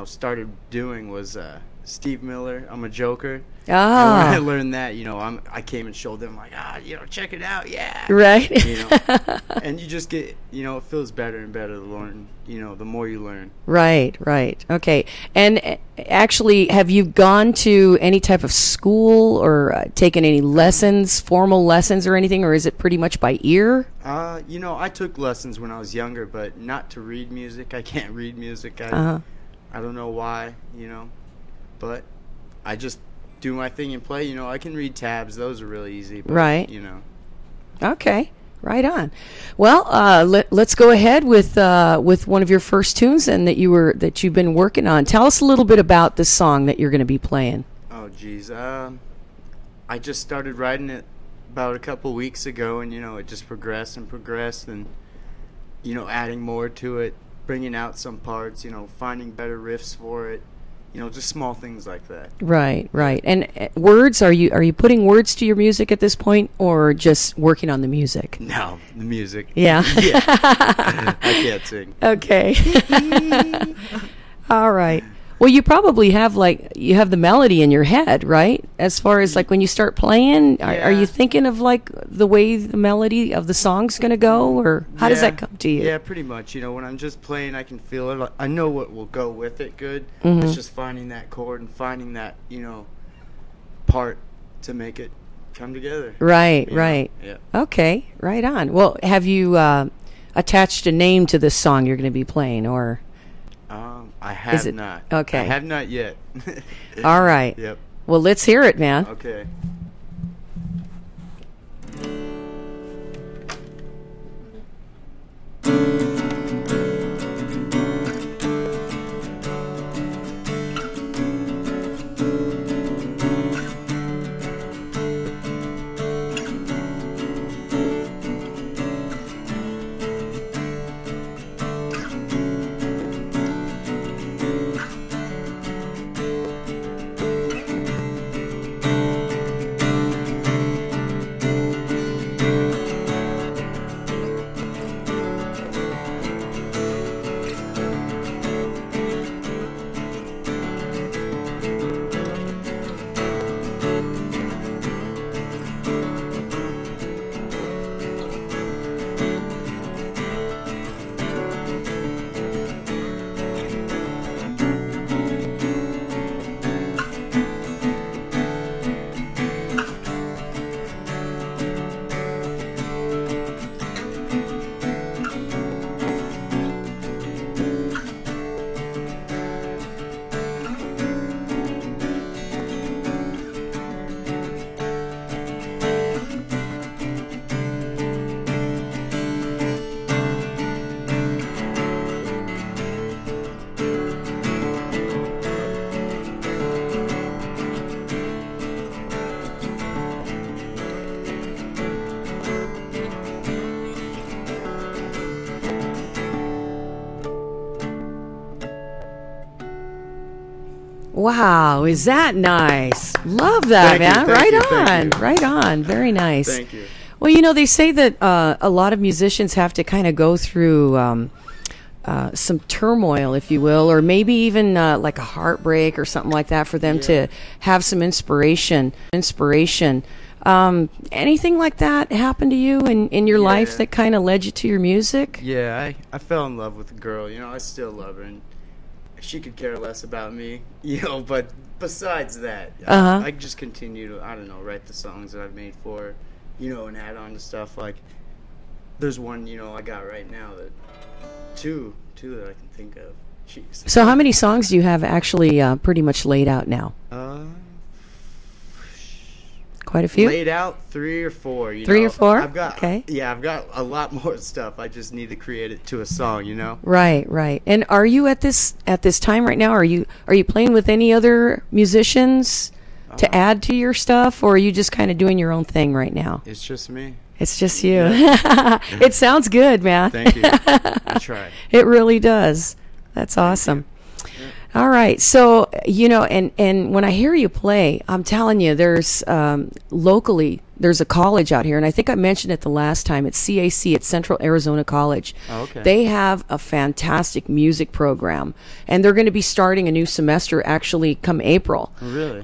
started doing was Steve Miller, I'm a Joker. Oh. And when I learned that, I came and showed them like, check it out, yeah. Right. And you just get, it feels better and better to learn, the more you learn. Right, right. Okay. And actually, have you gone to any type of school or taken any lessons, formal lessons or anything, or is it pretty much by ear? I took lessons when I was younger, but not to read music. I can't read music. I don't know why, but I just do my thing and play. I can read tabs; those are really easy. But, right. Okay. Right on. Well, let's go ahead with one of your first tunes and that you've been working on. Tell us a little bit about this song that you're going to be playing. Oh, geez. I just started writing it about a couple weeks ago, and it just progressed and progressed, and adding more to it, bringing out some parts, finding better riffs for it. Just small things like that. Right, right. And words, are you putting words to your music at this point, or just working on the music? No, the music. Yeah. Yeah. I can't sing. Okay. All right. Well, you probably have you have the melody in your head, right? As far as when you start playing, yeah. Are you thinking of the way the melody of the song's going to go, or how does that come to you? Yeah, pretty much. When I'm just playing, I can feel it. I know what will go with it good. Mm-hmm. It's just finding that chord and finding that, part to make it come together. Right, right. Yeah. Okay, right on. Well, have you attached a name to this song you're going to be playing, or? I have not. Okay. I have not yet. All right. Yep. Well, let's hear it, man. Okay. Wow, is that nice? Love that, man. Right on. Very nice. Thank you. Well, they say that a lot of musicians have to kind of go through some turmoil, if you will, or maybe even like a heartbreak or something like that for them to have some inspiration. Anything like that happen to you in your life that kind of led you to your music? Yeah, I fell in love with a girl. I still love her, and she could care less about me, but besides that, I just continue to, write the songs that I've made for her, and add on to stuff. Like, there's one, I got right now two that I can think of. Jeez. So how many songs do you have actually pretty much laid out now? Quite a few? Laid out 3 or 4. 3 or 4? I've got a lot more stuff. I just need to create it to a song, Right, right. And are you at this time right now? Are you playing with any other musicians to add to your stuff, or are you just kind of doing your own thing right now? It's just me. It's just you. Yeah. It sounds good, man. Thank you. I try. It really does. That's awesome. All right, so and when I hear you play, I'm telling you, there's locally there's a college out here, and I think I mentioned it the last time. It's CAC. It's Central Arizona College. Oh, okay. They have a fantastic music program, and they're going to be starting a new semester actually come April. Oh, really?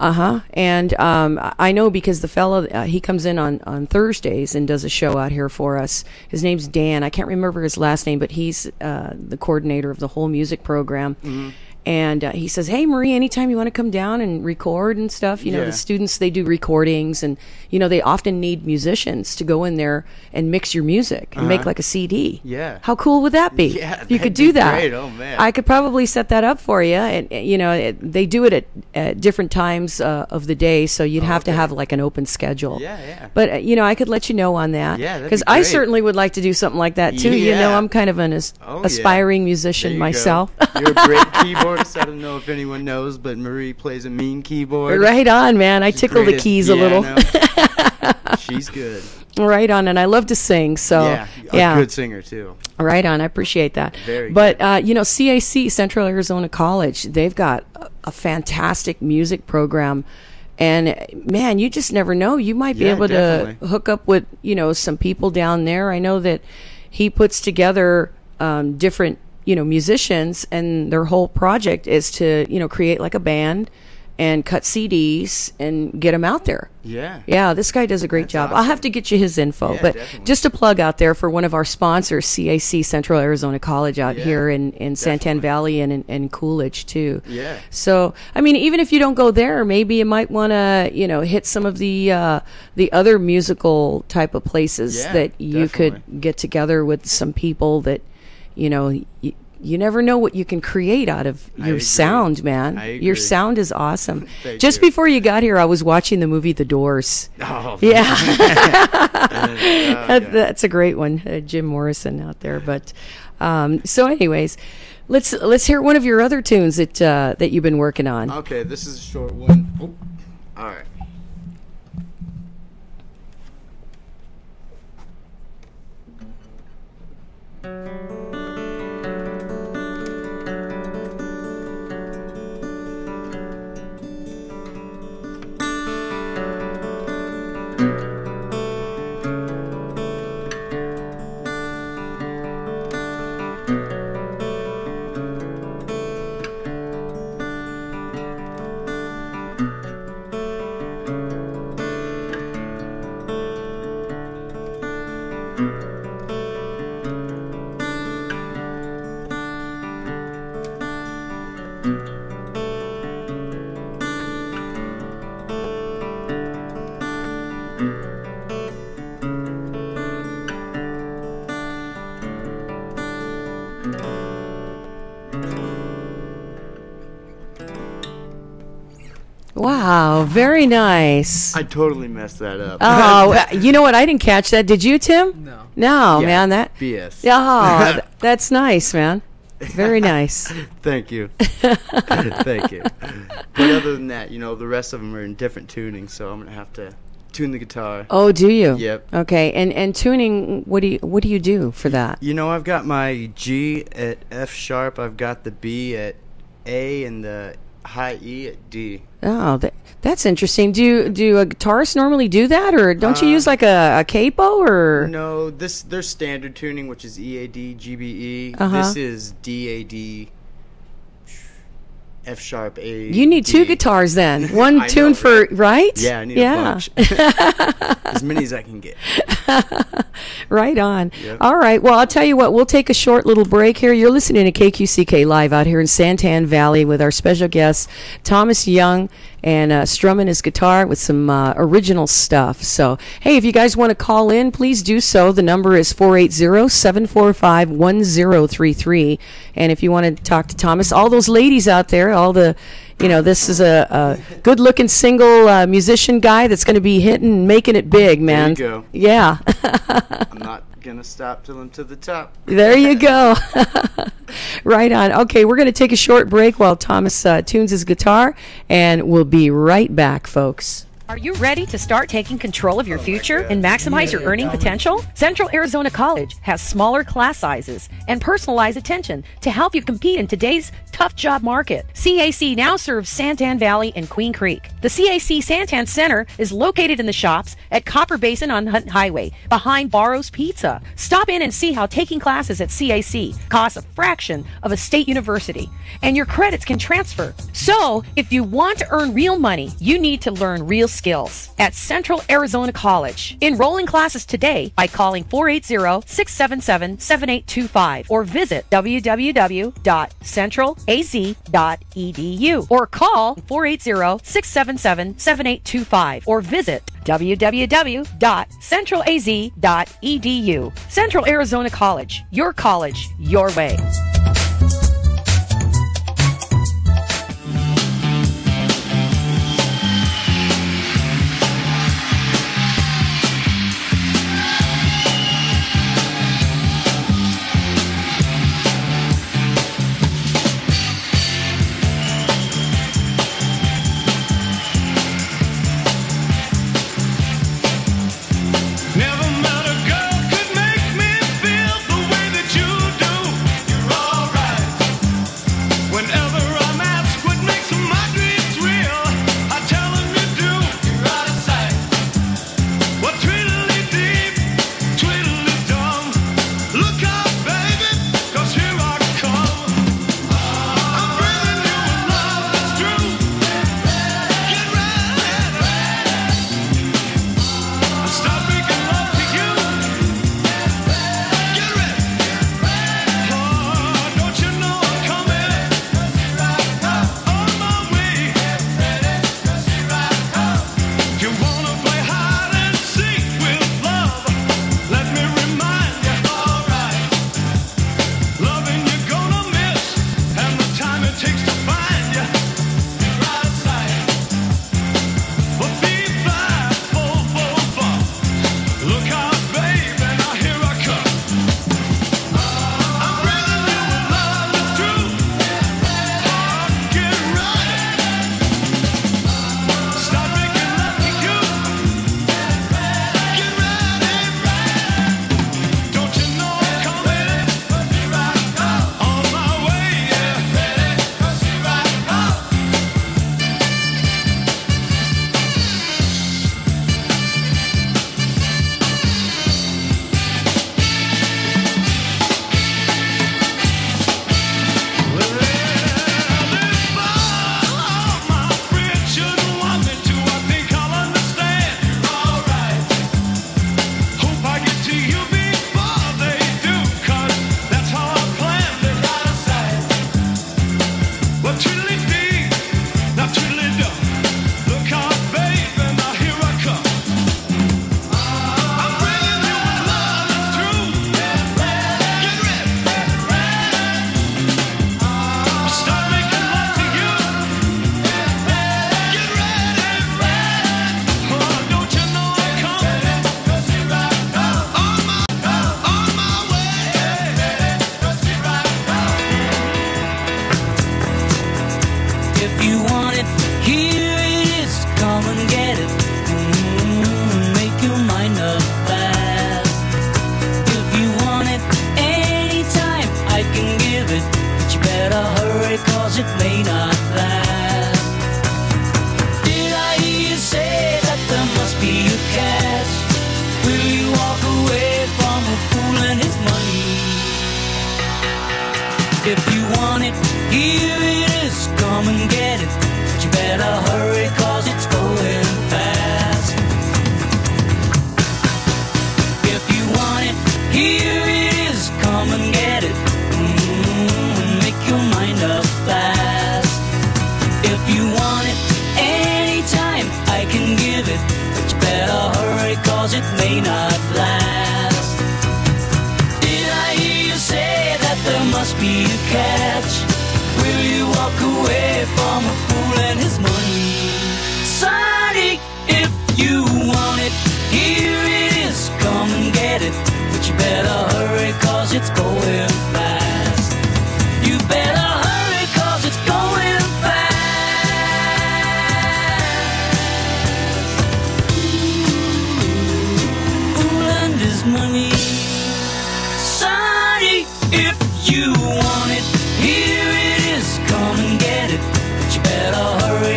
And I know because the fellow, he comes in on Thursdays and does a show out here for us. His name's Dan. I can't remember his last name, but he's the coordinator of the whole music program. Mm-hmm. And he says, hey, Marie, anytime you want to come down and record and stuff, you know, the students, they do recordings, and, you know, they often need musicians to go in there and mix your music and make like a CD. Yeah. How cool would that be? Yeah, if you could do that. Great. Oh, man. I could probably set that up for you. And, you know, they do it at different times of the day, so you'd have to have like an open schedule. Yeah, yeah. But, you know, I could let you know on that. Yeah, that'd be because I great. certainly would like to do something like that, too. You know, I'm kind of an aspiring musician myself. You're a great keyboardist. I don't know if anyone knows, but Marie plays a mean keyboard. Right on, man. I tickle the keys a little. She's good. Right on, and I love to sing, so a good singer too. Right on, I appreciate that. Very but you know, CAC, Central Arizona College, they've got a fantastic music program, and man, you just never know. You might be able to hook up with, you know, some people down there. I know that he puts together different, you know, musicians, and their whole project is to, you know, create like a band and cut CDs and get them out there. Yeah, this guy does a great job. Awesome. I'll have to get you his info. But just a plug out there for one of our sponsors, CAC, Central Arizona College out here in Santan Valley and in Coolidge too. Yeah. So, I mean, even if you don't go there, maybe you might want to, you know, hit some of the other musical type of places that you could get together with some people that, you know, you never know what you can create out of your sound, man. Your sound is awesome. Just before you got here, I was watching the movie The Doors. Oh, yeah. That's a great one. Jim Morrison out there. But so anyways, let's hear one of your other tunes that you've been working on. Okay, this is a short one. Oh, all right. Wow, very nice. I totally messed that up. Oh, you know what? I didn't catch that. Did you, Tim? No. No, Yeah, man. That BS. Oh, that's nice, man. Very nice. Thank you. Thank you. But other than that, you know, the rest of them are in different tunings, so I'm gonna have to tune the guitar. Oh, do you? Yep. Okay. And tuning, what do you do for that? You know, I've got my G at F sharp. I've got the B at A and the high E at D. Oh, that's interesting. Do a guitarist normally do that, or don't you use like a capo, or? No, their standard tuning, which is E A D G B E. This is D A D F sharp A. You need D. two guitars then. One I tune know, for right? right? Yeah, I need a bunch. As many as I can get. Right on. Yep. All right. Well, I'll tell you what. We'll take a short little break here. You're listening to KQCK Live out here in Santan Valley with our special guest, Thomas Young, and strumming his guitar with some original stuff. So, hey, if you guys want to call in, please do so. The number is 480-745-1033. And if you want to talk to Thomas, all those ladies out there, all the... You know, this is a good-looking single musician guy that's going to be hitting and making it big, man. There you go. Yeah. I'm not going to stop till I'm to the top. There you go. Right on. Okay, we're going to take a short break while Thomas tunes his guitar, and we'll be right back, folks. Are you ready to start taking control of your future and maximize your earning potential? Central Arizona College has smaller class sizes and personalized attention to help you compete in today's tough job market. CAC now serves Santan Valley and Queen Creek. The CAC Santan Center is located in the shops at Copper Basin on Hunt Highway, behind Barrow's Pizza. Stop in and see how taking classes at CAC costs a fraction of a state university, and your credits can transfer. So, if you want to earn real money, you need to learn real skills at Central Arizona College. Enroll in classes today by calling 480-677-7825 or visit www.centralaz.edu or call 480-677-7825 or visit www.centralaz.edu. Central Arizona College, your way.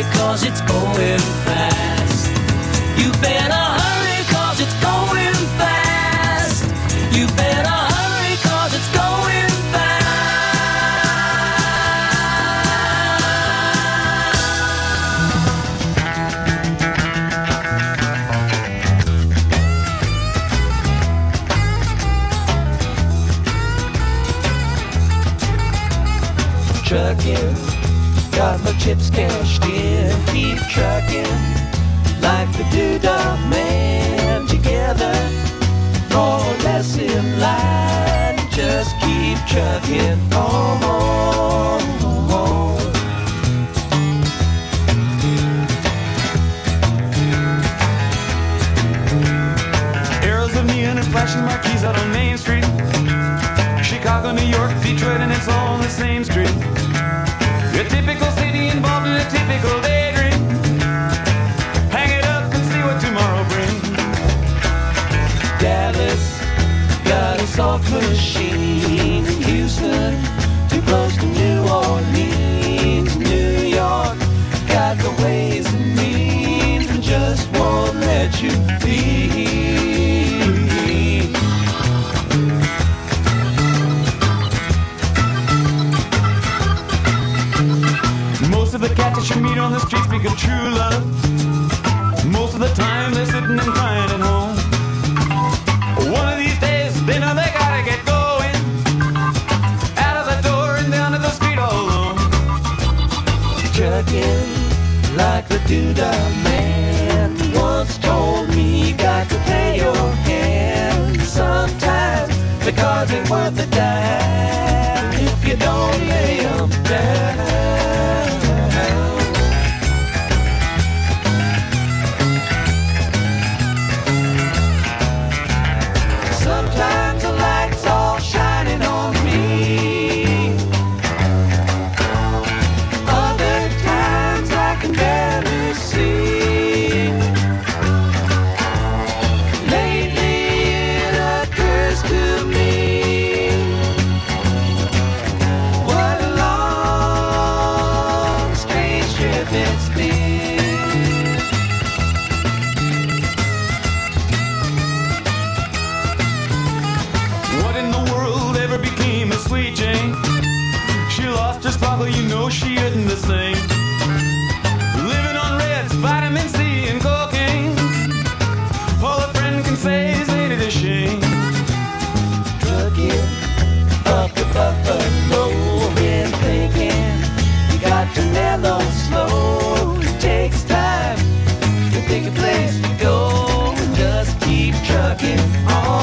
hurry, 'cause it's going fast. You better hurry, 'cause it's going fast. You better hurry, 'cause it's going fast. Trucking, got my chips cashed in. Keep trucking like the doodah man. Together, more or less in line. Just keep trucking on. Arrows of neon and flashing marquees out on Main Street. Chicago, New York, Detroit, and it's all on the same street. A typical city involved in a typical daydream. Hang it up and see what tomorrow brings. Dallas got a soft machine. Houston, too close to New Orleans. New York got the ways and means and just won't let you be. Most of the cats that you meet on the street speak of true love. Most of the time they're sitting and crying at home. One of these days they know they gotta get going. Out of the door and down to the street all alone. Trucking like the doodah man once told me, you got to pay your hand. Sometimes the cars ain't worth a dime if you don't lay 'em down. Sometimes the light's all shining on me. Other times I can barely see. Lately it occurs to me, what a long, strange trip it's been. What in the world ever became of Sweet Jane? She lost her sparkle, you know she isn't the same. Living on reds, vitamin C and cocaine. All a friend can say is ain't it a shame? Trucking up the Buffalo, been thinking you got to mellow slow. It takes time to pick a place to go and just keep trucking on.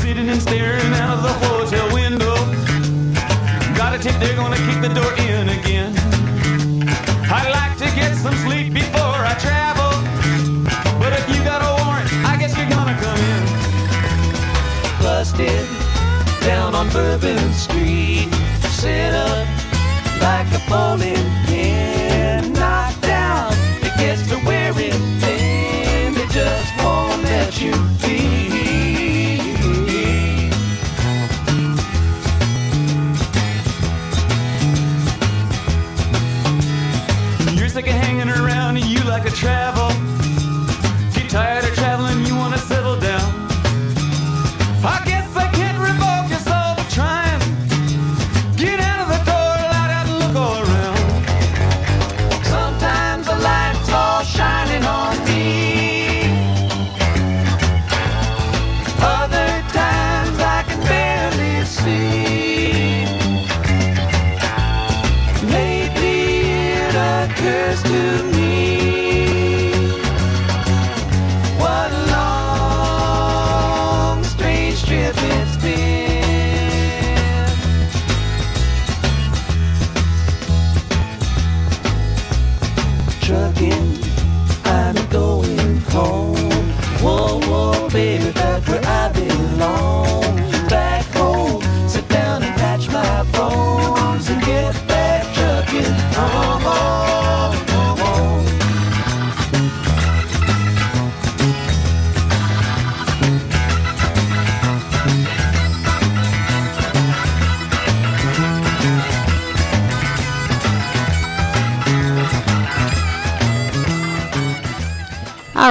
Sitting and staring out of the hotel window. Got a tip, they're gonna kick the door in again. I'd like to get some sleep before I travel, but if you got a warrant, I guess you're gonna come in. Busted down on Bourbon Street, set up like a bowling pin. Knocked down, it gets to wearing thin. They just won't let you be. You're sick of hanging around and you like to travel. Get tired of traveling, you wanna settle down. I guess I can't revoke your soul for trying. Get out of the door, light out and look all around. Sometimes the light's all shining on me.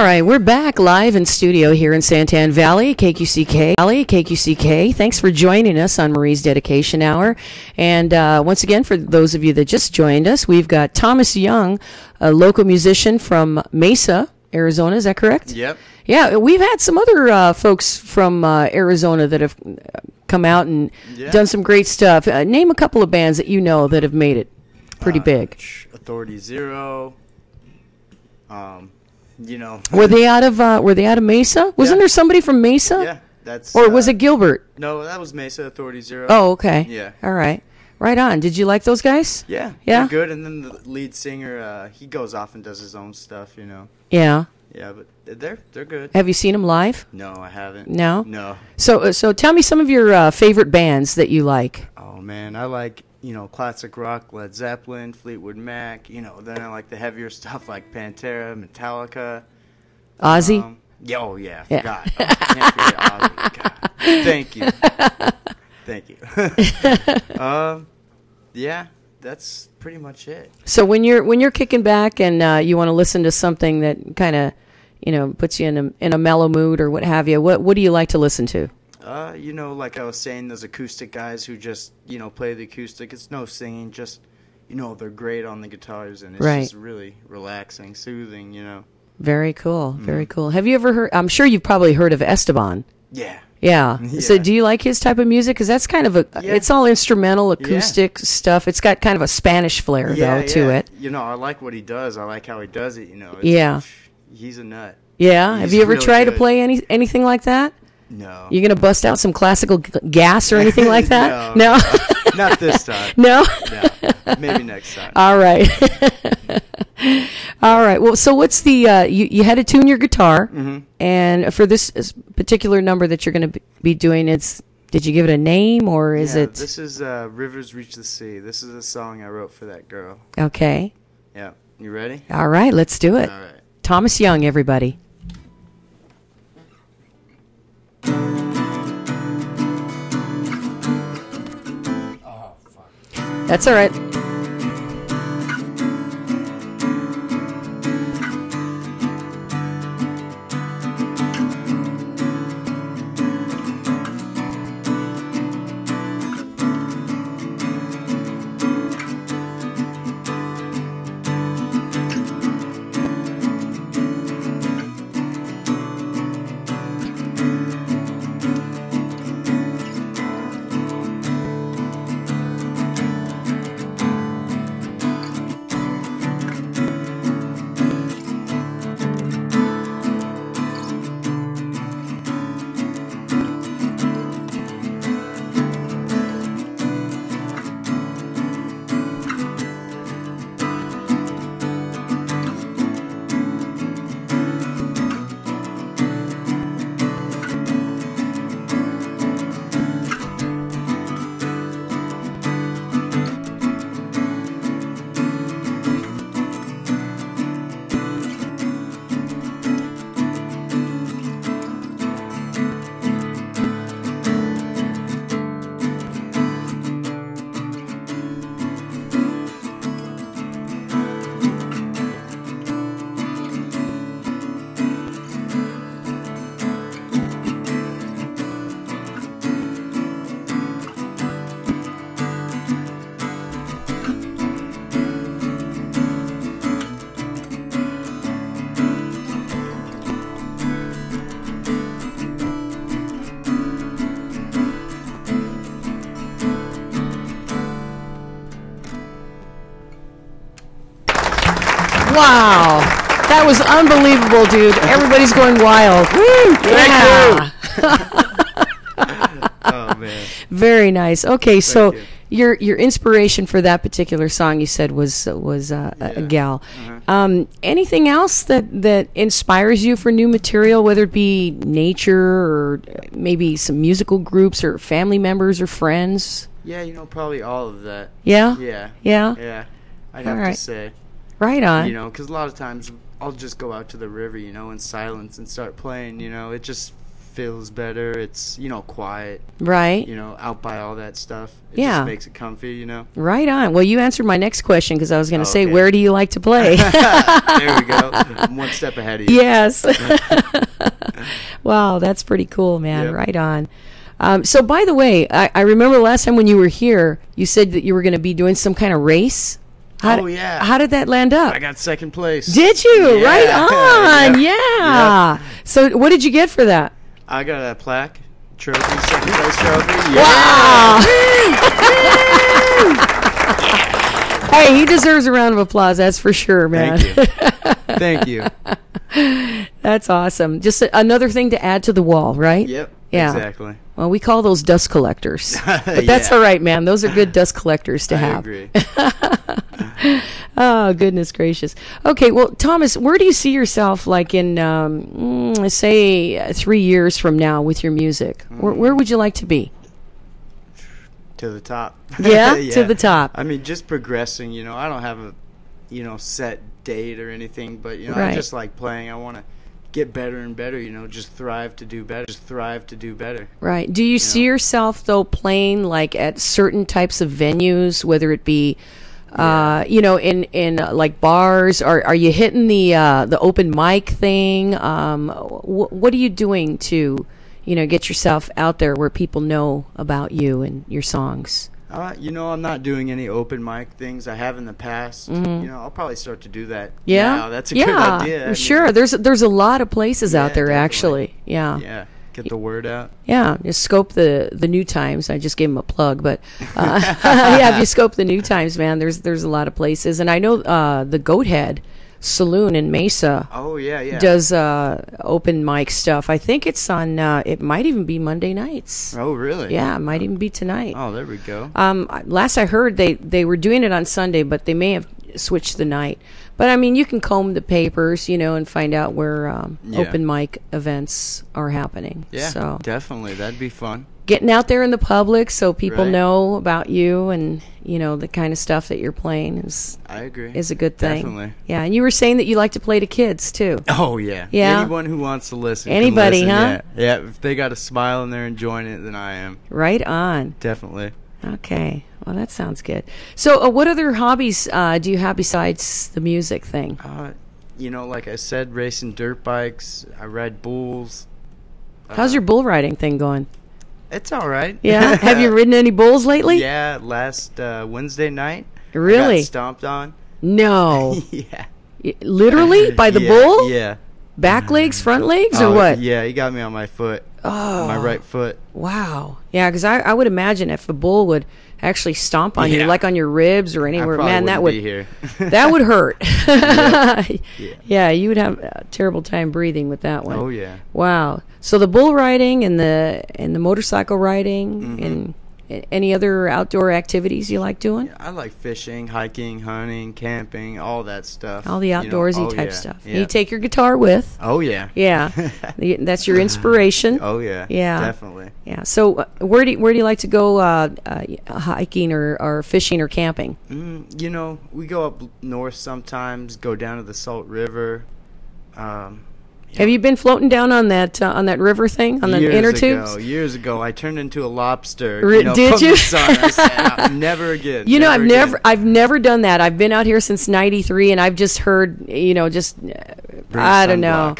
right, we're back live in studio here in Santan Valley, KQCK. Thanks for joining us on Marie's Dedication Hour. And once again, for those of you that just joined us, we've got Thomas Young, a local musician from Mesa, Arizona. Is that correct? Yep. Yeah, we've had some other folks from Arizona that have come out and done some great stuff. Name a couple of bands that you know that have made it pretty big. Authority Zero. You know. Were they out of Mesa? Wasn't there somebody from Mesa? Yeah, that's. Or was it Gilbert? No, that was Mesa. Authority Zero. Oh, okay. Yeah. All right. Right on. Did you like those guys? Yeah. Yeah. They're good. And then the lead singer, he goes off and does his own stuff. You know. Yeah. Yeah, but they're good. Have you seen them live? No, I haven't. No. No. So tell me some of your favorite bands that you like. Oh man, I like classic rock, Led Zeppelin, Fleetwood Mac. Then I like the heavier stuff like Pantera, Metallica. Ozzy? I forgot. Oh, can't forget Ozzy. God. Thank you. Yeah, that's pretty much it. So when you're kicking back and you want to listen to something that kind of puts you in a mellow mood or what have you, what do you like to listen to? Like I was saying, those acoustic guys who just play the acoustic. It's no singing, just they're great on the guitars, and it's just really relaxing, soothing. Very cool. Very cool. Have you ever heard? I'm sure you've probably heard of Esteban. Yeah. Yeah. So do you like his type of music? Because that's kind of it's all instrumental, acoustic stuff. It's got kind of a Spanish flair, to it. I like what he does. I like how he does it, He's a nut. Yeah. Have you ever really tried good. to play anything like that? No. You going to bust out some classical gas or anything like that? No. Not this time. No? No. Maybe next time. All right. All right. Well, so what's the you had to tune your guitar, and for this particular number that you're going to be doing, did you give it a name or is it? This is Rivers Reach the Sea. This is a song I wrote for that girl. Okay. Yeah. You ready? All right. Let's do it. All right. Thomas Young, everybody. Oh, fuck. That's all right. Wow. That was unbelievable, dude. Everybody's going wild. Yeah. Oh, man. Very nice. Okay, so you. your inspiration for that particular song, you said, was a gal. Anything else that inspires you for new material, whether it be nature or maybe some musical groups or family members or friends? Yeah, probably all of that. Yeah? Yeah. Yeah? Yeah. I'd have to say. Right on. Because a lot of times I'll just go out to the river, in silence and start playing, it just feels better. It's, quiet. Right. Out by all that stuff. It Yeah. just makes it comfy, Right on. Well, you answered my next question because I was going to say, okay. where do you like to play? There we go. I'm one step ahead of you. Yes. Wow, that's pretty cool, man. Yep. Right on. So, by the way, I remember last time when you were here, you said that you were going to be doing some kind of race. Oh, yeah. How did that land up? I got second place. Did you? Yeah. Right on. Yep. Yeah. Yep. So, what did you get for that? I got a plaque, trophy, second place trophy. Yeah. Wow. Hey, he deserves a round of applause. That's for sure, man. Thank you. That's awesome. Just another thing to add to the wall, right? Yep. Yeah. Exactly. Well, we call those dust collectors. But that's all right, man. Those are good dust collectors to I have. agree. Oh, goodness gracious. Okay, well, Thomas, where do you see yourself like in, say, 3 years from now with your music? Where would you like to be? To the top. Yeah? To the top. I mean, just progressing, I don't have a, set date or anything, but, I Right. just like playing. I want to get better and better, just thrive to do better. Right. Do you see yourself, though, playing like at certain types of venues, whether it be, in like bars? Are you hitting the open mic thing? What are you doing to, get yourself out there where people know about you and your songs? I'm not doing any open mic things. I have in the past. I'll probably start to do that. Yeah, now. That's a good idea. I mean, sure. There's a lot of places out there, definitely. actually. Yeah. Yeah, get the word out. Yeah, just scope the New Times. I just gave them a plug, but yeah, if you scope the New Times, man, there's a lot of places, and I know the Goathead Saloon in Mesa. Oh yeah. Does open mic stuff. I think it's on. It might even be Monday nights. Oh really? Yeah, it might even be tonight. Oh, there we go. Last I heard, they were doing it on Sunday, but they may have switched the night. But I mean, you can comb the papers, and find out where open mic events are happening. Yeah, so definitely, that'd be fun. Getting out there in the public so people Right. know about you and the kind of stuff that you're playing I agree. is a good thing. Definitely. Yeah, and you were saying that you like to play to kids too. Oh yeah. Yeah? Anyone who wants to listen. can Anybody, listen, huh? Yeah. If they got a smile and they're enjoying it, then I am. Right on. Definitely. Okay. Well, that sounds good. So, what other hobbies do you have besides the music thing? Like I said, racing dirt bikes. I ride bulls. How's your bull riding thing going? It's all right. Yeah. Have you ridden any bulls lately? Yeah, last Wednesday night. Really? I got stomped on. No. Yeah. Literally by the Yeah, bull? Yeah. Back legs, front legs, or Oh, what? Yeah, he got me on my foot. Oh. My right foot. Wow. Yeah, because I would imagine if a bull would actually stomp on you, Yeah. like on your ribs or I anywhere, probably man, that wouldn't would be here. that would hurt. Yeah. Yeah, you would have a terrible time breathing with that one. Oh yeah. Wow. So the bull riding and the motorcycle riding Mm-hmm. and any other outdoor activities you like doing? I like fishing, hiking, hunting, camping, all that stuff. All the outdoorsy type yeah, stuff. Yeah. You take your guitar with. Oh yeah. Yeah. That's your inspiration. Oh yeah. Yeah. Definitely. Yeah. So where do you like to go hiking or fishing or camping? We go up north sometimes. Go down to the Salt River. Have you been floating down on that river thing on the inner tubes? Years ago, I turned into a lobster. Did from you? The sun. I said, never again. I've never done that. I've been out here since '93, and I've just heard, I don't know. sunblock.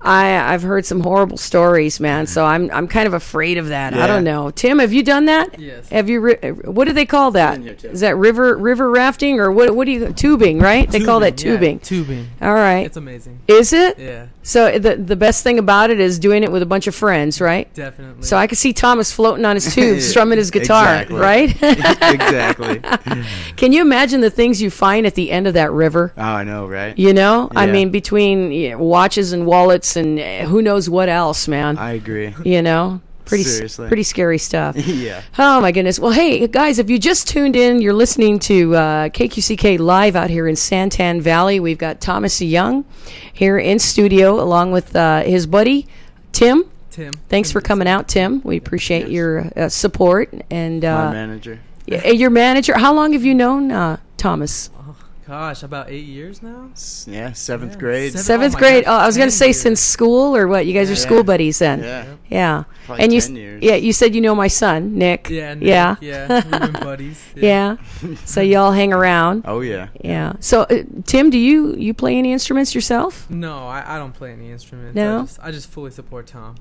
I've heard some horrible stories, man. So I'm kind of afraid of that. I Yeah. don't know. Tim, have you done that? Yes. Have you? What do they call that? in here, Tim. Is that river rafting or what? What do you tubing? Right? They call that tubing. Yeah, tubing. All right. It's amazing. Is it? Yeah, So the best thing about it is doing it with a bunch of friends, right? definitely. So I could see Thomas floating on his tubes, strumming his guitar, Exactly. right? Exactly. Can you imagine the things you find at the end of that river? Oh, I know, right? You know, I Yeah. mean, between watches and wallets and who knows what else, man. I agree. Pretty pretty scary stuff. Yeah. Oh my goodness. Well, hey guys, if you just tuned in, you're listening to KQCK live out here in Santan Valley. We've got Thomas Young here in studio along with his buddy Tim. Tim. Thanks for coming out, Tim. We appreciate your support and My manager. your manager. How long have you known Thomas? Gosh, about 8 years now? Yeah, seventh grade. Seventh my grade. gosh, Oh, I was going to 10 say years. since school or what? You guys are school buddies then. Yeah. Yeah. Probably And 10 years. yeah, you said you know my son, Nick. Yeah, Nick, Yeah. yeah. We've been buddies. Yeah. So y'all hang around. Oh, yeah. Yeah. So Tim, do you play any instruments yourself? No, I don't play any instruments. No? I just fully support Tom.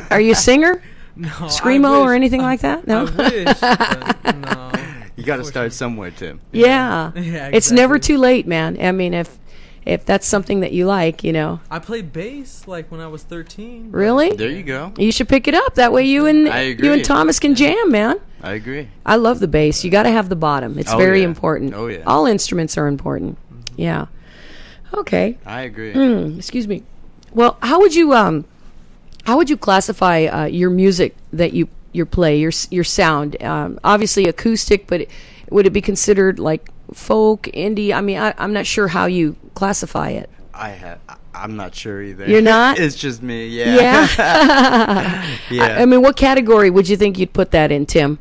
Are you a singer? No, Screamo or anything like that? No. I wish, but no. You got to start somewhere, Tim. Yeah. Yeah, It's never exactly. too late, man. I mean, if that's something that you like, you know. I played bass like when I was 13. Really? There you go. You should pick it up. That way you and I agree. you and Thomas can jam, man. I agree. I love the bass. You got to have the bottom. It's Oh, very yeah. important. Oh, yeah. All instruments are important. Yeah. Okay. I agree. Excuse me. Well, how would you classify your music that you play, your sound? Obviously acoustic, but would it be considered like folk, indie? I mean, I'm not sure how you classify it. I'm not sure either. You're not? It's just me. Yeah. Yeah. Yeah. I mean, what category would you think you'd put that in, Tim?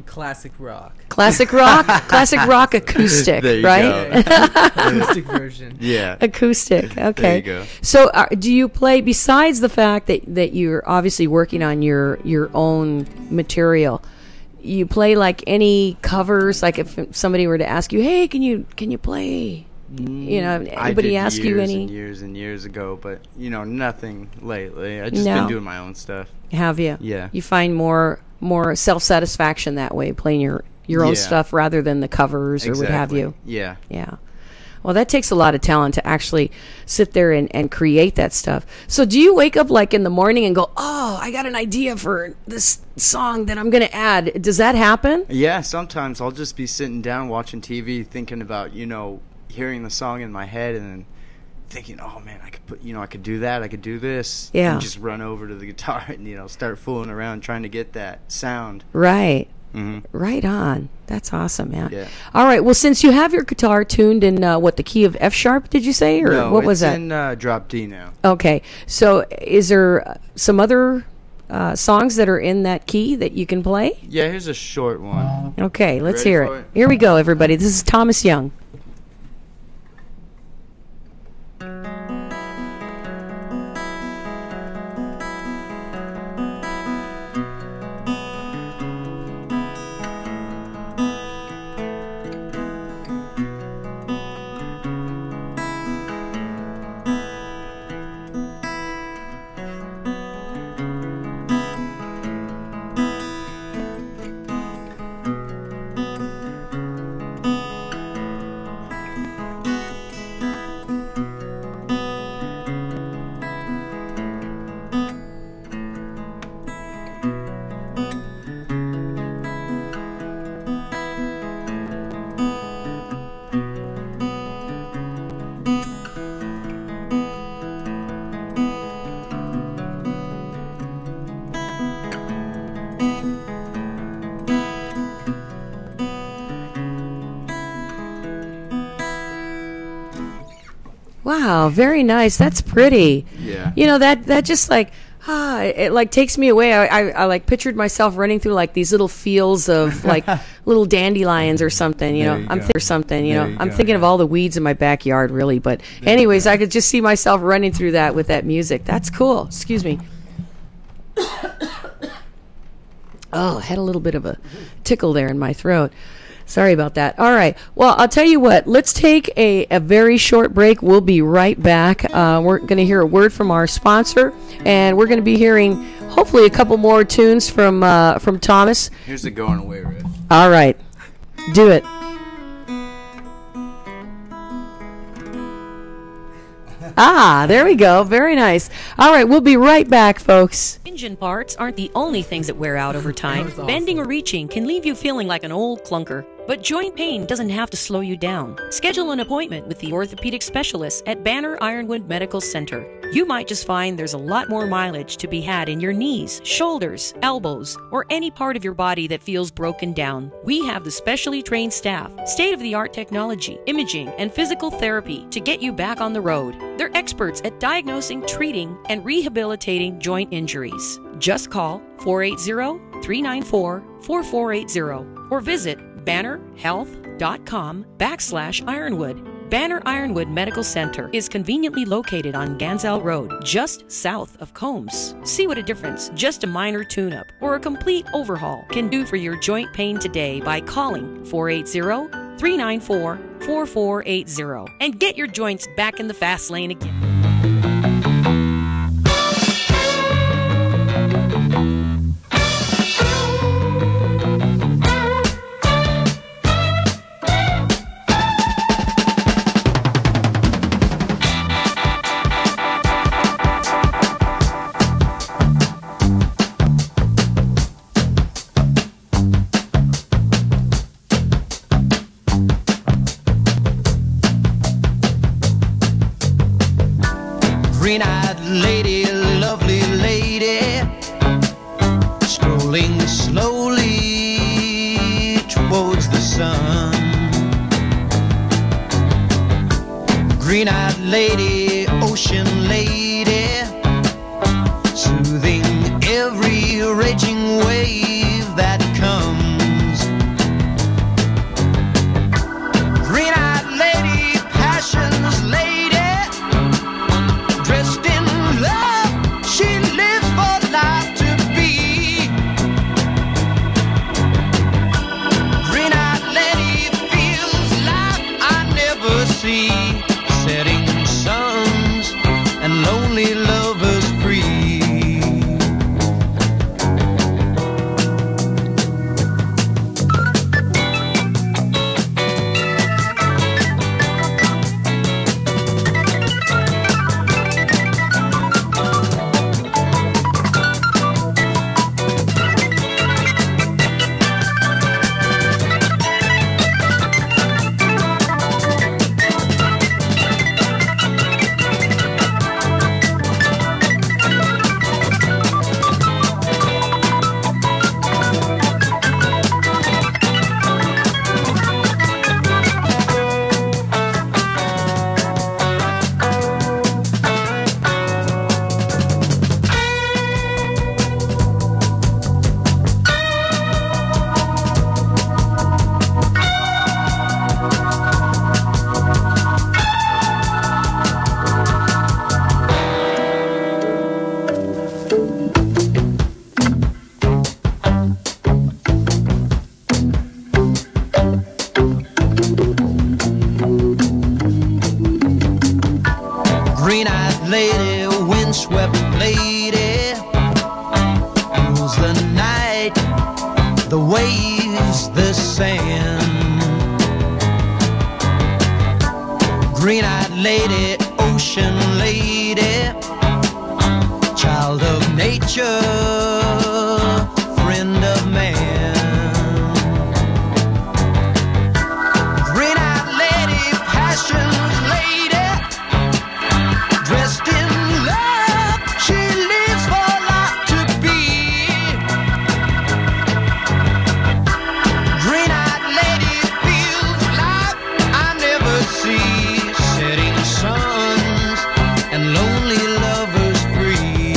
Classic rock. Classic rock, classic rock acoustic, There you right? go. Acoustic version. Yeah. Acoustic. Okay. There you go. So, do you play besides the fact that you're obviously working on your own material? You play like any covers? Like if somebody were to ask you, "Hey, can you play?" You know, anybody ask you any? Years and years ago, but nothing lately. I just No. been doing my own stuff. Have you? Yeah. You find more self-satisfaction that way, playing your own Yeah. stuff rather than the covers or what have Exactly. you. Yeah. Yeah. Well, that takes a lot of talent to actually sit there and create that stuff. So do you wake up like in the morning and go, "Oh, I got an idea for this song that I'm going to add"? Does that happen? Yeah, sometimes I'll just be sitting down watching TV thinking about, hearing the song in my head and then thinking, "Oh man, I could I could do that, I could do this." Yeah. And just run over to the guitar and, start fooling around trying to get that sound. Right. Mm-hmm. Right on. That's awesome, man. Yeah. All right. Well, since you have your guitar tuned in the key of F sharp, did you say, or No, what was that? it's in drop D now. Okay. So, is there some other songs that are in that key that you can play? Yeah, here's a short one. Okay, let's Ready hear for it. it? Here we go, everybody. This is Thomas Young. Wow, very nice. That's pretty. Yeah. You know, that just like it like takes me away. I like pictured myself running through like these little fields of like little dandelions or something, you know. I'm thinking of all the weeds in my backyard really, but anyways, I could just see myself running through that with that music. That's cool. Excuse me. Oh, I had a little bit of a tickle there in my throat. Sorry about that. All right. Well, I'll tell you what. Let's take a very short break. We'll be right back. We're going to hear a word from our sponsor, and we're going to be hearing hopefully a couple more tunes from Thomas. Here's the Going Away riff. All right. Do it. There we go. Very nice. All right. We'll be right back, folks. Engine parts aren't the only things that wear out over time. That was Bending or reaching can leave you feeling like an old clunker. But joint pain doesn't have to slow you down. Schedule an appointment with the orthopedic specialist at Banner Ironwood Medical Center. You might just find there's a lot more mileage to be had in your knees, shoulders, elbows, or any part of your body that feels broken down. We have the specially trained staff, state-of-the-art technology, imaging, and physical therapy to get you back on the road. They're experts at diagnosing, treating, and rehabilitating joint injuries. Just call 480-394-4480 or visit bannerhealth.com/Ironwood. Banner Ironwood Medical Center is conveniently located on Ganzel Road, just south of Combs. See what a difference just a minor tune-up or a complete overhaul can do for your joint pain today by calling 480-394-4480 and get your joints back in the fast lane again. Green-eyed lady, lovely lady, strolling slowly towards the sun. Green-eyed lady, ocean lady, soothing every raging wave that comes. Green-eyed lady, passion's lady, dressed in love, she lives for life to be. Green-eyed lady feels life I never see, setting suns and lonely lovers free. Green-eyed lady, windswept lady, rules the night, the waves, the sand. Green-eyed lady, ocean lady, child of nature, friend of man. Green-eyed lady, passion's lady, dressed in love, she lives for life to be. Green-eyed lady feels life I never see, setting suns and lonely lovers free.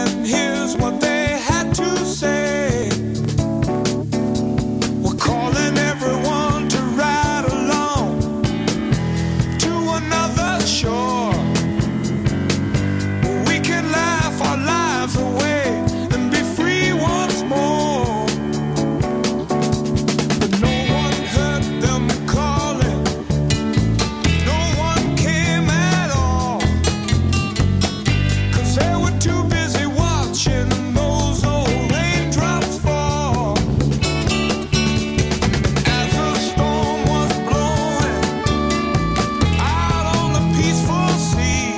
and here's what they had to say. We're calling everyone to ride along to another shore. We can laugh our lives away and be free once more. But no one heard them calling, no one came at all, 'cause they were too busy watching those old raindrops fall. As the storm was blowing out on the peaceful sea,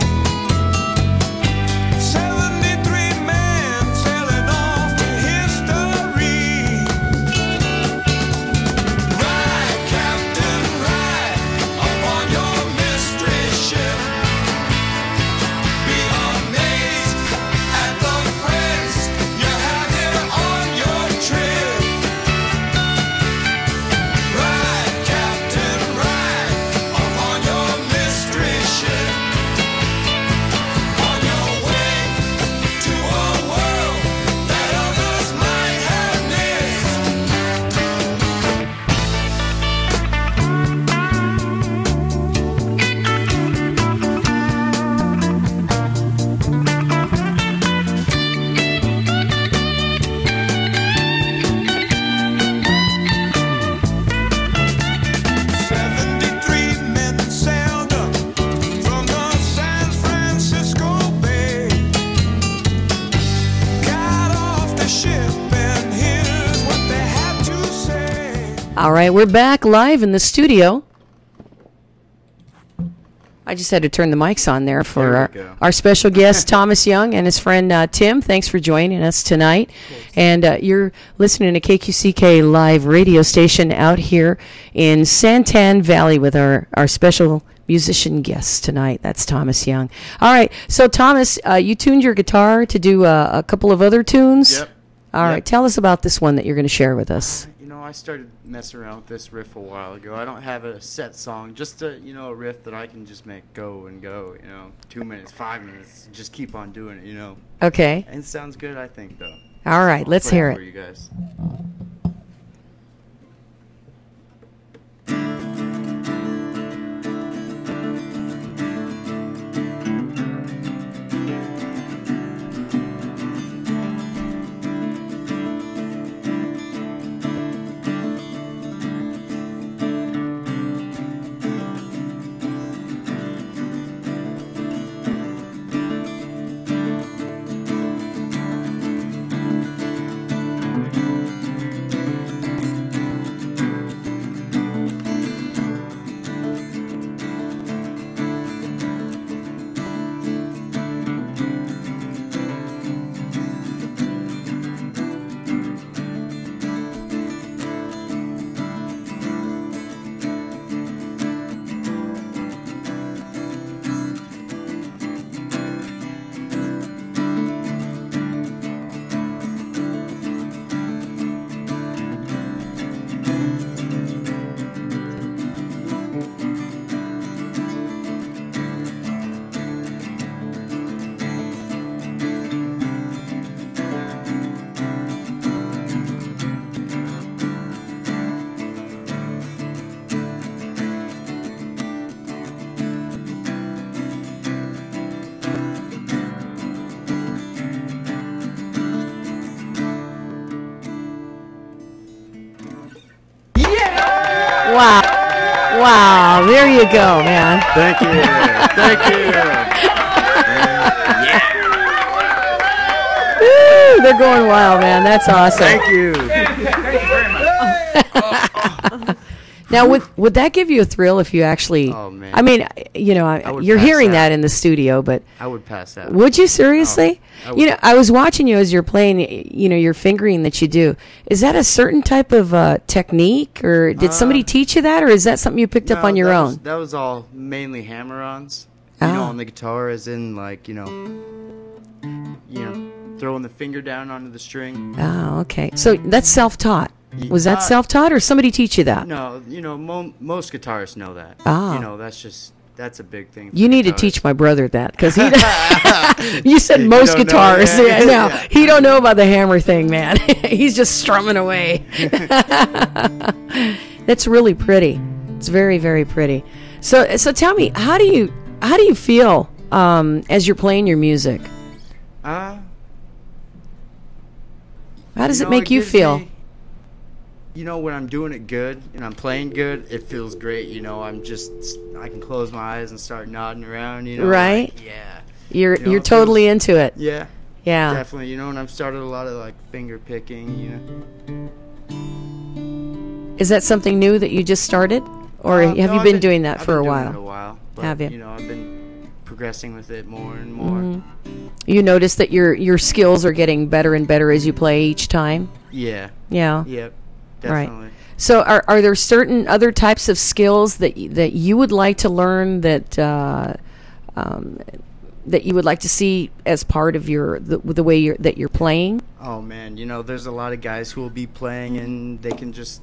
73 men sailing off to history. Ride, Captain, ride upon your mystery ship. Be amazed at the friends you have here on your trip. Ride, Captain, ride upon your mystery ship. On your way to a world that others might have missed. "73 men sailed up from the San Francisco Bay, got off the ship, and here's what they had to say." All right, we're back live in the studio. I just had to turn the mics on there for There we go. our special guest, Thomas Young, and his friend Tim. Thanks for joining us tonight. And you're listening to KQCK live radio station out here in Santan Valley with our special musician guest tonight. That's Thomas Young. All right, so Thomas, you tuned your guitar to do a couple of other tunes? Yep. All Yep. right, tell us about this one that you're going to share with us. You know, I started messing around with this riff a while ago. I don't have a set song, just a riff that I can just make go and go. 2 minutes, 5 minutes, just keep on doing it. Okay. And it sounds good, I think, though. All right, let's Play hear for it. you guys. Wow. Wow, there you go, man. Thank you. Thank you. Woo, they're going wild, man. That's awesome. Thank you. Now, would that give you a thrill if you actually? Oh, man. I mean, would you're pass hearing out. that in the studio, but I would pass out. would you seriously? I would. I was watching you as you're playing. Your fingering that you do. Is that a certain type of technique, or did somebody teach you that, or is that something you picked up on your own? That was all mainly hammer-ons. Ah. On the guitar, as in throwing the finger down onto the string. Oh, okay. So that's self-taught. Was that Uh, self-taught, or somebody teach you that? No, most guitarists know that. Ah. That's just That's a big thing. You need to teach my brother that, because he. You said You most don't know, guitars. yeah. Yeah, no, Yeah. he don't know about the hammer thing, man. He's just strumming away. That's really pretty. It's very, very pretty. So tell me, how do you feel as you're playing your music? Uh, How does you it know, make you gives feel? me- you know, when I'm doing it good and I'm playing good, it feels great. You know, I can close my eyes and start nodding around. You know, Right. like, yeah. You're You know, you're it totally feels- into it. Yeah. Yeah. Definitely. You know, and I've started a lot of like finger picking. You know. Is that something new that you just started, or have No, you I've been doing that I've for been a doing it a while? while. But, Have you? You know, I've been progressing with it more and more. Mm-hmm. You notice that your skills are getting better and better as you play each time. Yeah. Yeah. Yep. Right. Definitely. So are there certain other types of skills that you would like to learn that that you would like to see as part of the way that you're playing? Oh man, you know, there's a lot of guys who will be playing and they can just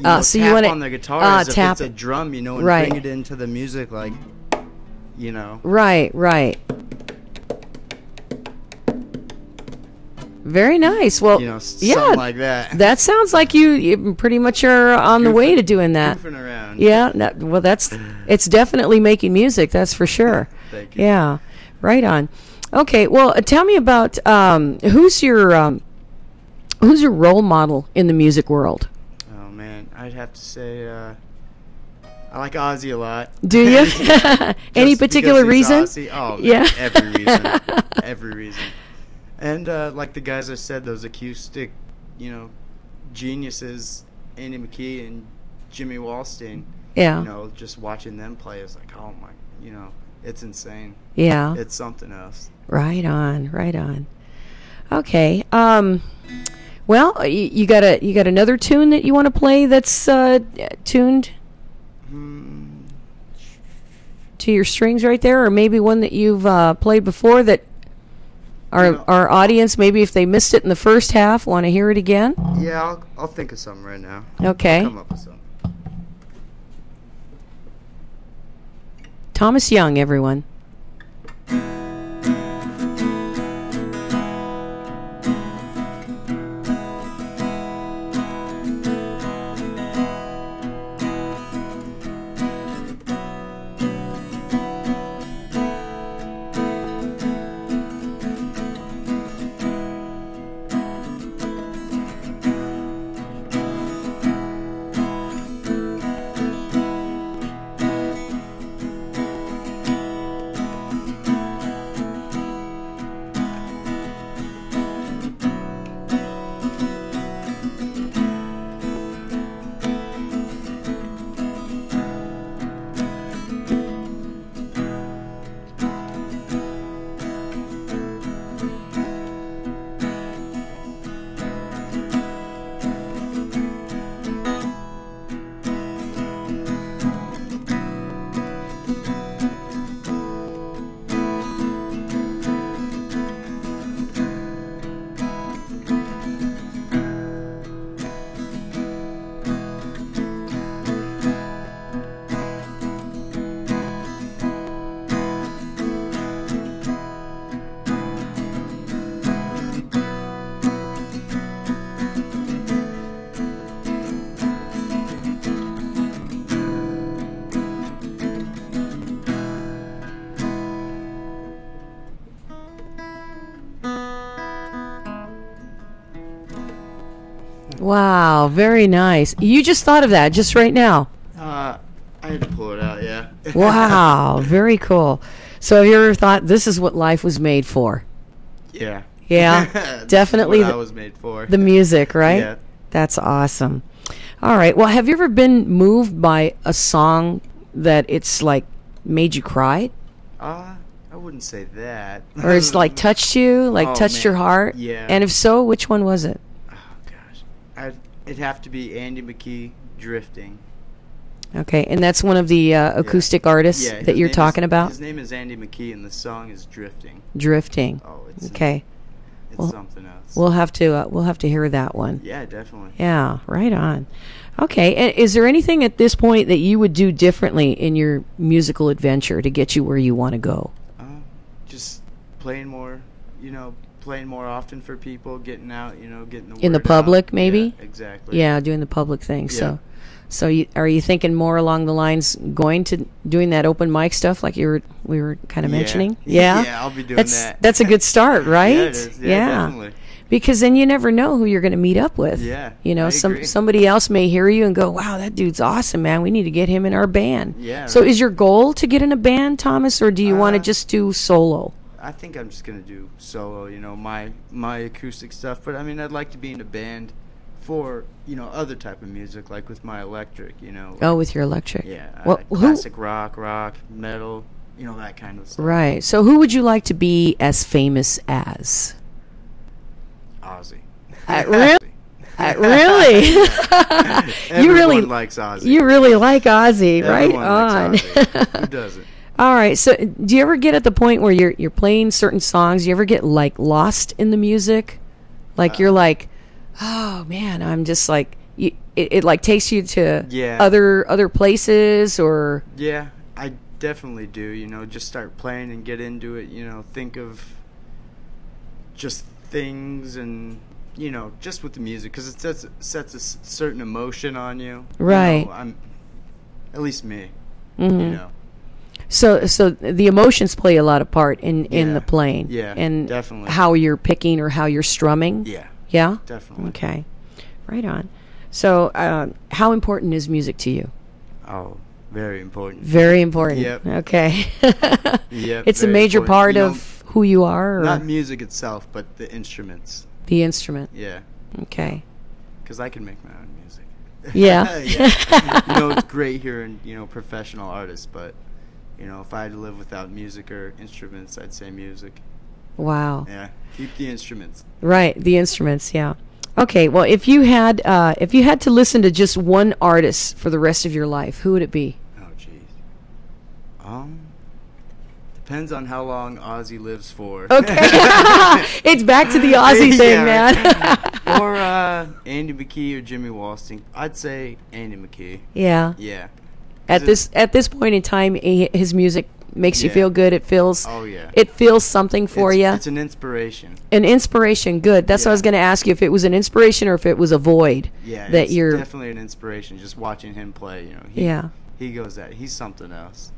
So you tap wanna- on their guitars if tap it's a it. drum, you know, and Right. bring it into the music, like, you know. Right. Very nice. Well, You know, yeah, something like that. that sounds like you pretty much are on the way to doing that. Goofing around. Yeah. Well, it's definitely making music. That's for sure. Thank you. Yeah. Right on. Okay. Well, tell me about who's your role model in the music world? Oh man, I'd have to say I like Ozzy a lot. Do you? Any Just particular because he's reason? Ozzy. Oh man, Yeah. every reason. Every reason. And like the guys I said, those acoustic, you know, geniuses, Andy McKee and Jimmy Wallstein. Yeah. You know, just watching them play is like, oh my, you know, it's insane. Yeah. It's something else. Right on. Okay. Well, you got another tune that you want to play that's tuned to your strings right there, or maybe one that you've played before that our audience, maybe if they missed it in the first half, want to hear it again? Yeah, I'll think of something right now. Okay. I'll come up with something. Thomas Young, everyone. Wow, very nice. You just thought of that just right now. I had to pull it out, yeah. Wow, very cool. So have you ever thought this is what life was made for? Yeah. Yeah, This is definitely what the- I was made for. The music, right? Yeah. That's awesome. All right. Well, have you ever been moved by a song that it's like made you cry? I wouldn't say that. Or it's like touched you, like Oh, touched man. your heart? Yeah. And if so, which one was it? Oh gosh, it'd have to be Andy McKee, Drifting. Okay, and that's one of the acoustic artists Yeah, that his you're name talking is, about? His name is Andy McKee, and the song is Drifting. Drifting. Oh, it's Okay. It's something else. We'll have to hear that one. Yeah, definitely. Yeah, right on. Okay, and is there anything at this point that you would do differently in your musical adventure to get you where you want to go? Just playing more, playing more often for people, getting out, getting the word In the public, out. maybe? Yeah, exactly. Yeah, doing the public thing. Yeah. So are you thinking more along the lines doing that open mic stuff like we were kind of mentioning? Yeah. Yeah, I'll be doing that. That's a good start, right? Yeah, it is. Yeah, definitely. Because then you never know who you're going to meet up with. Yeah, I agree. Somebody else may hear you and go, "Wow, that dude's awesome, man. We need to get him in our band." Yeah. So is your goal to get in a band, Thomas, or do you want to just do solo? I think I'm just gonna do solo, my acoustic stuff. But I mean, I'd like to be in a band for other type of music, like with my electric, Oh, with your electric. Yeah, Well, classic rock, metal, that kind of stuff. Right. So who would you like to be as famous as? Ozzy. Really? Really? Everyone likes Ozzy. You really like Ozzy, right? Everyone On. likes Ozzy. Who doesn't? All right. So, do you ever get at the point where you're playing certain songs? You ever get like lost in the music? Like you're like, oh man, I'm just like it like takes you to other places or. Yeah, I definitely do. Just start playing and get into it. Think of just things and just with the music, because it sets a certain emotion on you. Right. I'm at least me. Mm-hmm. So the emotions play a lot of part in the playing. Yeah, and definitely. How you're picking or how you're strumming. Yeah. Yeah. Definitely. Okay. Right on. So how important is music to you? Oh, very important. Very important. Yep. Okay. Yep. It's a major part of who you are. Or? Not music itself, but the instruments. The instrument. Yeah. Okay. Because I can make my own music. Yeah. Yeah. It's great hearing professional artists, but if I had to live without music or instruments, I'd say music. Wow. Yeah. Keep the instruments. Right. The instruments. Yeah. Okay. Well, if you had to listen to just one artist for the rest of your life, who would it be? Oh, jeez. Depends on how long Ozzy lives for. Okay. It's back to the Ozzy thing, man. Or Andy McKee or Jimmy Walston. I'd say Andy McKee. Yeah. Yeah. At this point in time, his music makes you feel good. It feels. Oh yeah. It feels something for you. It's an inspiration. An inspiration. Good. That's what I was going to ask you, if it was an inspiration or if it was a void. Yeah. That it's you're definitely an inspiration. Just watching him play. He goes that. He's something else.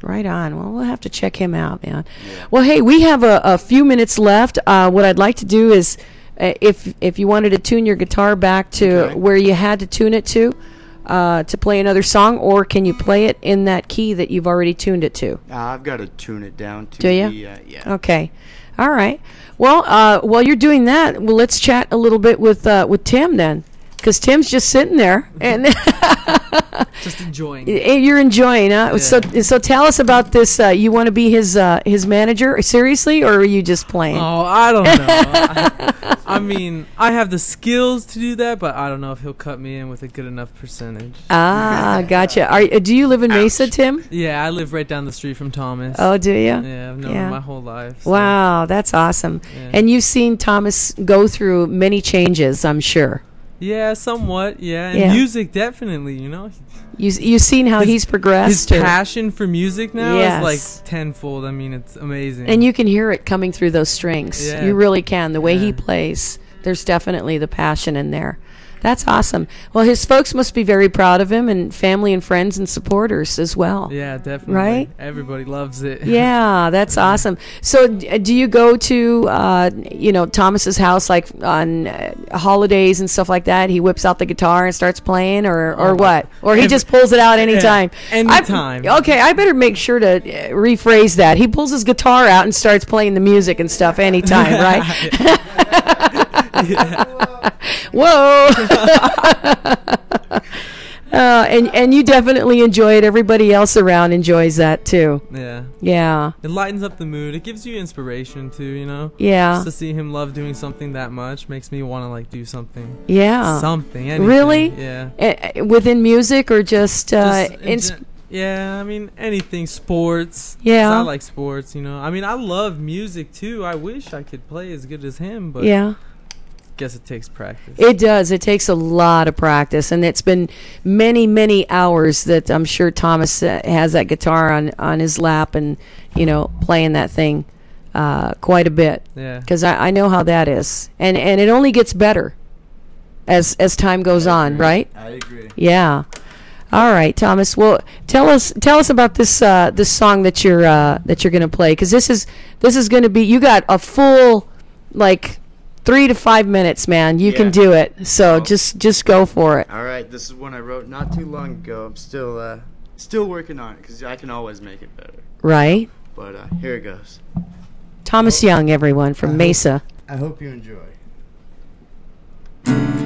Right on. Well, we'll have to check him out, man. Yeah. Well, hey, we have a few minutes left. What I'd like to do is, if you wanted to tune your guitar back to where you had to tune it to play another song, or can you play it in that key that you've already tuned it to? I've got to tune it down to Do you? Yeah. Okay. All right. Well, while you're doing that, let's chat a little bit with Tim then, because Tim's just sitting there and just enjoying. You're enjoying, huh? Yeah. So tell us about this. You want to be his manager, seriously, or are you just playing? Oh, I don't know. I mean, I have the skills to do that, but I don't know if he'll cut me in with a good enough percentage. Ah, gotcha. Do you live in Mesa, Tim? Yeah, I live right down the street from Thomas. Oh, do you? Yeah, I've known him my whole life. So. Wow, that's awesome. Yeah. And you've seen Thomas go through many changes, I'm sure. Yeah, somewhat. Yeah, and music definitely. You've seen how he's progressed. His passion for music now is like tenfold. I mean, it's amazing. And you can hear it coming through those strings. Yeah. You really can. The way he plays, there's definitely the passion in there. That's awesome. Well, his folks must be very proud of him, and family and friends and supporters as well. Yeah, definitely. Right? Everybody loves it. Yeah, that's awesome. So do you go to, Thomas's house like on holidays and stuff like that? He whips out the guitar and starts playing or what? Or he just pulls it out anytime? Anytime. Okay, I better make sure to rephrase that. He pulls his guitar out and starts playing the music and stuff anytime, right? Whoa. And you definitely enjoy it. Everybody else around enjoys that too. Yeah. Yeah. It lightens up the mood. It gives you inspiration too, Yeah. Just to see him love doing something that much makes me want to like do something. Yeah. Something. Anything. Really? Yeah. Within music or just Yeah, I mean, anything, sports. Yeah. 'Cause I like sports, you know. I mean, I love music, too. I wish I could play as good as him, but Yeah. guess it takes practice. It does. It takes a lot of practice, and it's been many, many hours that I'm sure Thomas has that guitar on his lap and, you know, playing that thing quite a bit. Yeah. Because I know how that is. And it only gets better as time goes on, right? I agree. Yeah. All right, Thomas. Well, tell us about this this song that you're going to play, because this is going to be, you got a full like 3 to 5 minutes, man. You can do it. So just go for it. All right, this is one I wrote not too long ago. I'm still working on it because I can always make it better. Right. But here it goes. Thomas Young, everyone, from Mesa. I hope you enjoy. Thank you.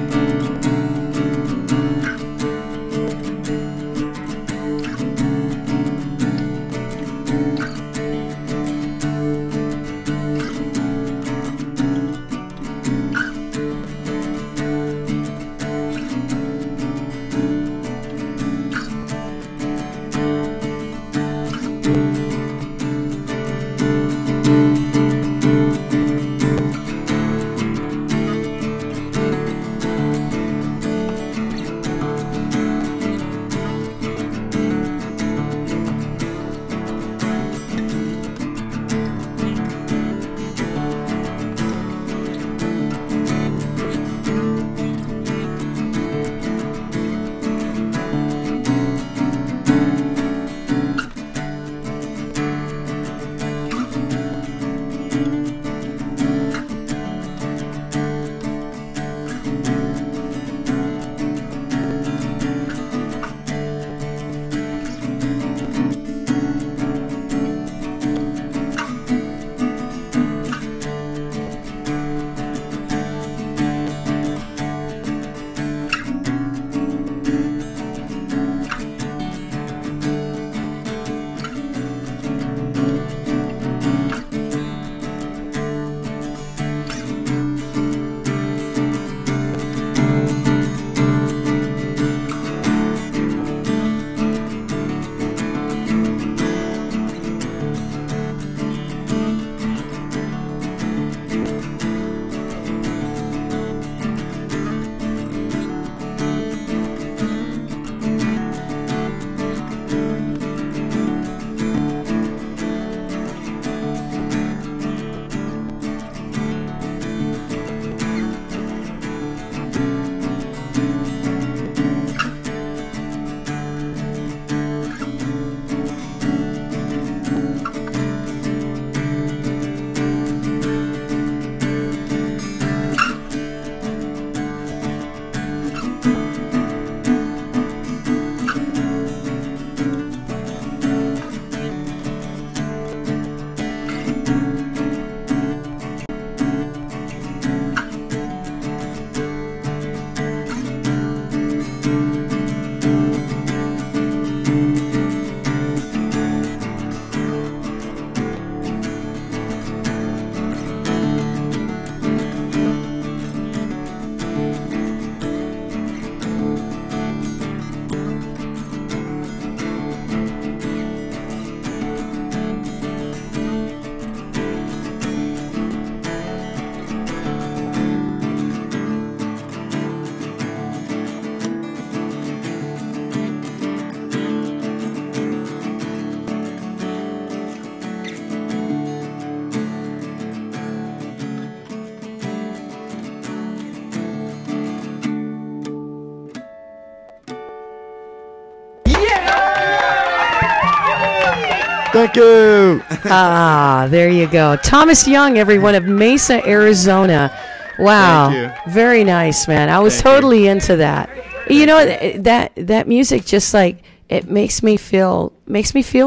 There you go. Thomas Young, everyone, of Mesa, Arizona. Wow. Thank you. Very nice, man. I was Thank totally into that. You know, that music just like, it makes me feel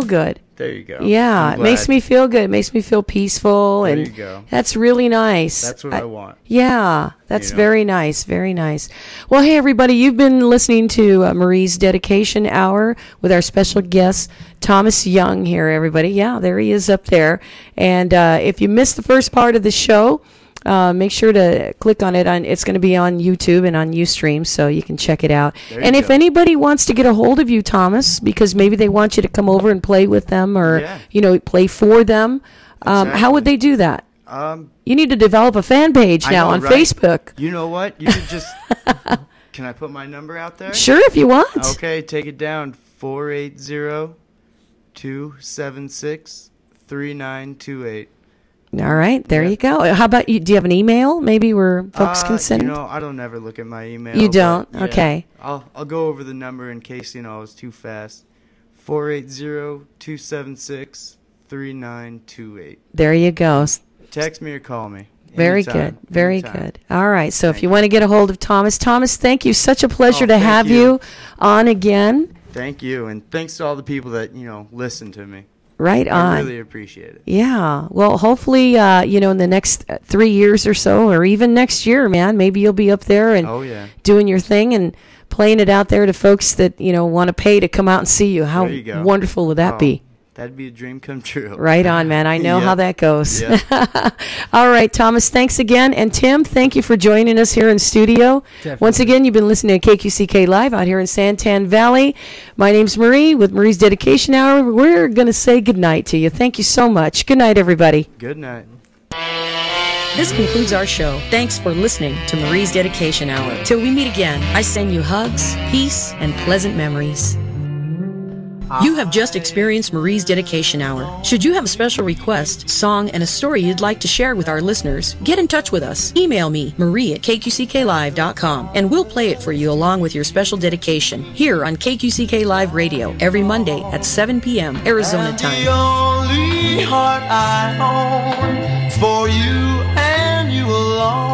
good. There you go. Yeah, I'm it makes glad. me feel good. It makes me feel peaceful. There and you go. That's really nice. That's what I want. Yeah, that's You know? very nice. Very nice. Well, hey, everybody, you've been listening to Marie's Dedication Hour with our special guest, Thomas Young here, everybody. Yeah, there he is up there. And if you missed the first part of the show, make sure to click on it. It's going to be on YouTube and on Ustream, so you can check it out. And if anybody wants to get a hold of you, Thomas, because maybe they want you to come over and play with them or play for them, how would they do that? You need to develop a fan page now on Facebook. You know what? You could just... Can I put my number out there? Sure, if you want. Okay, take it down. 480-276-3928. All right, there you go. How about you? Do you have an email maybe where folks can send? I don't ever look at my email. You don't? Okay. I'll go over the number in case, I was too fast. 480-276-3928. There you go. Text me or call me. Very good. Very good. All right. So if you want to get a hold of Thomas, thank you. Such a pleasure to have you on again. Thank you. And thanks to all the people that, listen to me. Right on. I really appreciate it. Yeah. Well, hopefully, in the next 3 years or so, or even next year, man, maybe you'll be up there and doing your thing and playing it out there to folks that, want to pay to come out and see you. How wonderful would that be? That'd be a dream come true. Right on, man. I know how that goes. All right, Thomas, thanks again. And Tim, thank you for joining us here in studio. Definitely. Once again, you've been listening to KQCK Live out here in Santan Valley. My name's Marie with Marie's Dedication Hour. We're going to say goodnight to you. Thank you so much. Good night, everybody. Good night. This concludes our show. Thanks for listening to Marie's Dedication Hour. Till we meet again, I send you hugs, peace, and pleasant memories. You have just experienced Marie's Dedication Hour. Should you have a special request, song, and a story you'd like to share with our listeners, get in touch with us. Email me, marie@kqcklive.com, and we'll play it for you along with your special dedication here on KQCK Live Radio every Monday at 7 p.m. Arizona time. The only heart I own for you and you alone.